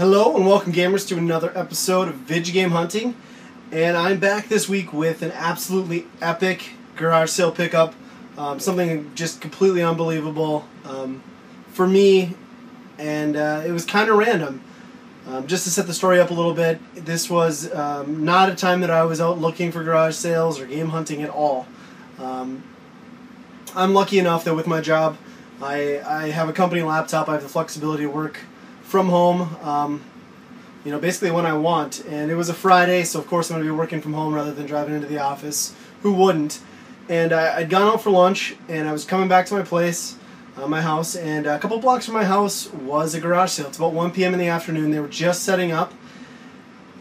Hello and welcome gamers to another episode of Vidja Game Hunting, and I'm back this week with an absolutely epic garage sale pickup, something just completely unbelievable for me, and it was kind of random. Just to set the story up a little bit, this was not a time that I was out looking for garage sales or game hunting at all. I'm lucky enough that with my job I have a company laptop. I have the flexibility to work from home, basically when I want. And it was a Friday, so of course I'm going to be working from home rather than driving into the office. Who wouldn't? And I'd gone out for lunch, and I was coming back to my place, my house, and a couple blocks from my house was a garage sale. It's about 1 p.m. in the afternoon. They were just setting up,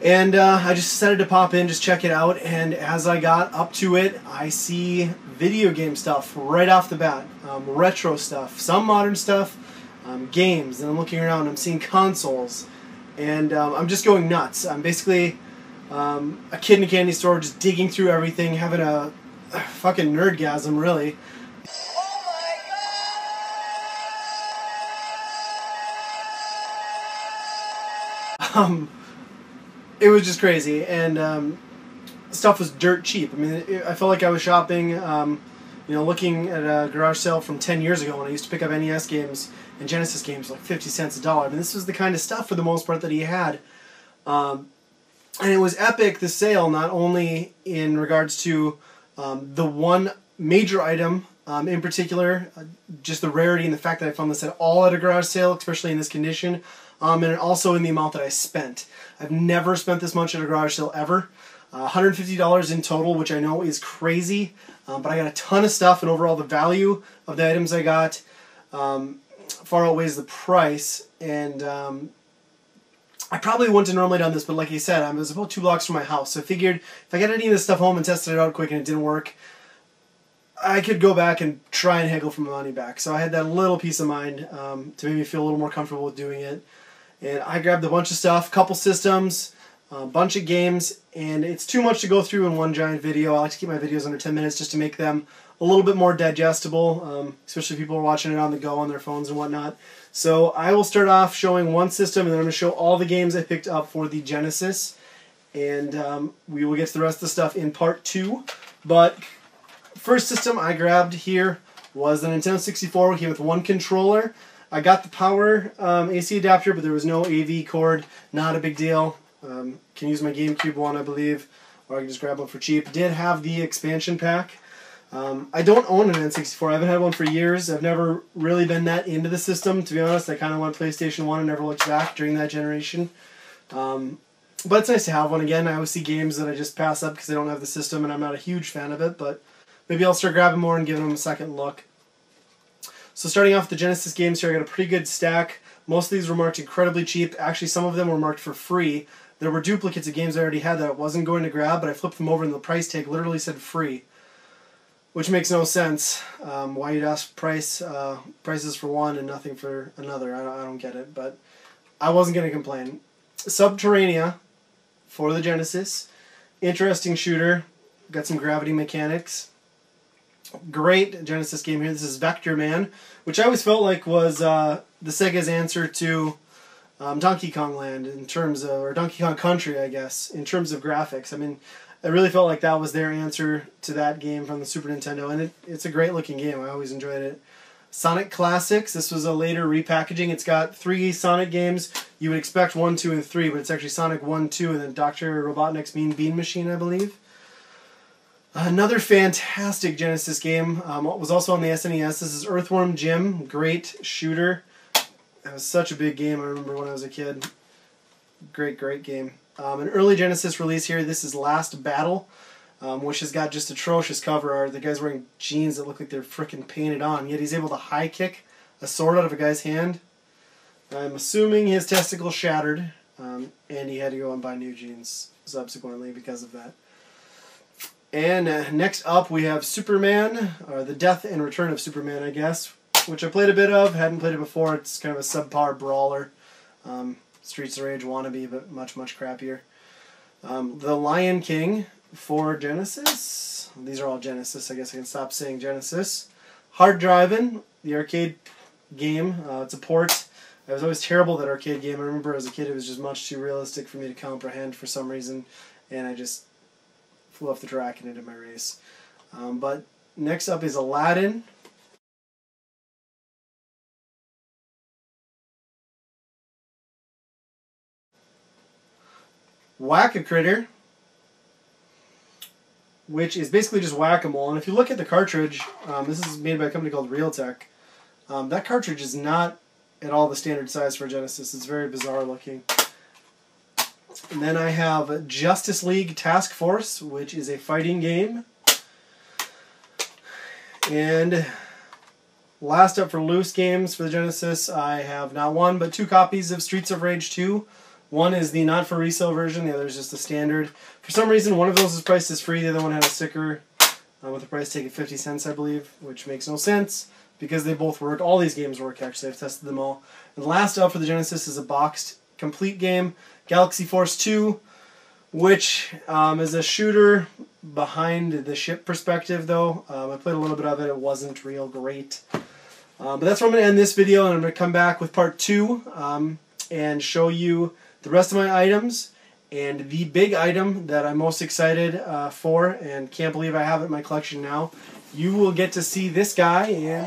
and I just decided to pop in, just check it out. And as I got up to it, I see video game stuff right off the bat, retro stuff, some modern stuff, games, and I'm looking around and I'm seeing consoles, and I'm just going nuts. I'm basically a kid in a candy store just digging through everything, having a fucking nerdgasm, really. It was just crazy, and stuff was dirt cheap. I mean, I felt like I was shopping, looking at a garage sale from 10 years ago when I used to pick up NES games and Genesis games like 50 cents a dollar. I mean, this was the kind of stuff for the most part that he had. And it was epic, the sale, not only in regards to the one major item in particular, just the rarity and the fact that I found this at all at a garage sale, especially in this condition, and also in the amount that I spent. I've never spent this much at a garage sale ever. $150 in total, which I know is crazy, but I got a ton of stuff, and overall the value of the items I got far outweighs the price. And I probably wouldn't have normally done this, but like I said, I was about 2 blocks from my house, so I figured if I got any of this stuff home and tested it out quick and it didn't work, I could go back and try and haggle for my money back. So I had that little peace of mind to make me feel a little more comfortable with doing it. And I grabbed a bunch of stuff, couple systems, a bunch of games, and it's too much to go through in one giant video. I like to keep my videos under 10 minutes just to make them a little bit more digestible, especially if people are watching it on the go on their phones and whatnot. So I will start off showing one system, and then I'm going to show all the games I picked up for the Genesis, and we will get to the rest of the stuff in part 2. But first system I grabbed here was the Nintendo 64. It came with one controller. I got the power AC adapter, but there was no AV cord. Not a big deal. Can use my GameCube one, I believe, or I can just grab one for cheap. Did have the expansion pack. I don't own an N64. I haven't had one for years. I've never really been that into the system, to be honest. I kind of went PlayStation 1 and never looked back during that generation. But it's nice to have one again. I always see games that I just pass up because I don't have the system, and I'm not a huge fan of it, but maybe I'll start grabbing more and giving them a second look. So starting off with the Genesis games here, I got a pretty good stack. Most of these were marked incredibly cheap. Actually, some of them were marked for free. There were duplicates of games I already had that I wasn't going to grab, but I flipped them over and the price tag literally said free, which makes no sense. Why you'd ask prices for one and nothing for another. I don't get it, but I wasn't going to complain. Subterranea for the Genesis. Interesting shooter. Got some gravity mechanics. Great Genesis game here. This is Vector Man, which I always felt like was the Sega's answer to Donkey Kong Land in terms of, or Donkey Kong Country, I guess, in terms of graphics. I mean, I really felt like that was their answer to that game from the Super Nintendo, and it's a great looking game. I always enjoyed it. Sonic Classics. This was a later repackaging. It's got 3 Sonic games. You would expect 1, 2, and 3, but it's actually Sonic 1, 2, and then Dr. Robotnik's Mean Bean Machine, I believe. Another fantastic Genesis game was also on the SNES. This is Earthworm Jim. Great shooter. It was such a big game, I remember when I was a kid. Great, great game. An early Genesis release here. This is Last Battle, which has got just atrocious cover art. The guy's wearing jeans that look like they're frickin' painted on, yet he's able to high kick a sword out of a guy's hand. I'm assuming his testicle shattered, and he had to go and buy new jeans subsequently because of that. And next up we have Superman, or The Death and Return of Superman, I guess, which I played a bit of, hadn't played it before. It's kind of a subpar brawler. Streets of Rage wannabe, but much, much crappier. The Lion King for Genesis. These are all Genesis, I guess I can stop saying Genesis. Hard Drivin', the arcade game. It's a port I was always terrible at that arcade game. I remember as a kid it was just much too realistic for me to comprehend for some reason, and I just flew off the track and ended my race. But next up is Aladdin. Whack-A-Critter, which is basically just whack-a-mole. And if you look at the cartridge, this is made by a company called Realtek. That cartridge is not at all the standard size for Genesis. It's very bizarre looking. And then I have Justice League Task Force, which is a fighting game. And last up for loose games for the Genesis, I have not one but 2 copies of Streets of Rage 2. One is the not for resale version, the other is just the standard. For some reason, one of those is priced as free, the other one had a sticker with the price tag of 50 cents, I believe, which makes no sense because they both work. All these games work, actually. I've tested them all. And last up for the Genesis is a boxed complete game, Galaxy Force 2, which is a shooter behind the ship perspective, though. I played a little bit of it. It wasn't real great. But that's where I'm going to end this video, and I'm going to come back with part 2 and show you the rest of my items, and the big item that I'm most excited for and can't believe I have it in my collection now. You will get to see this guy in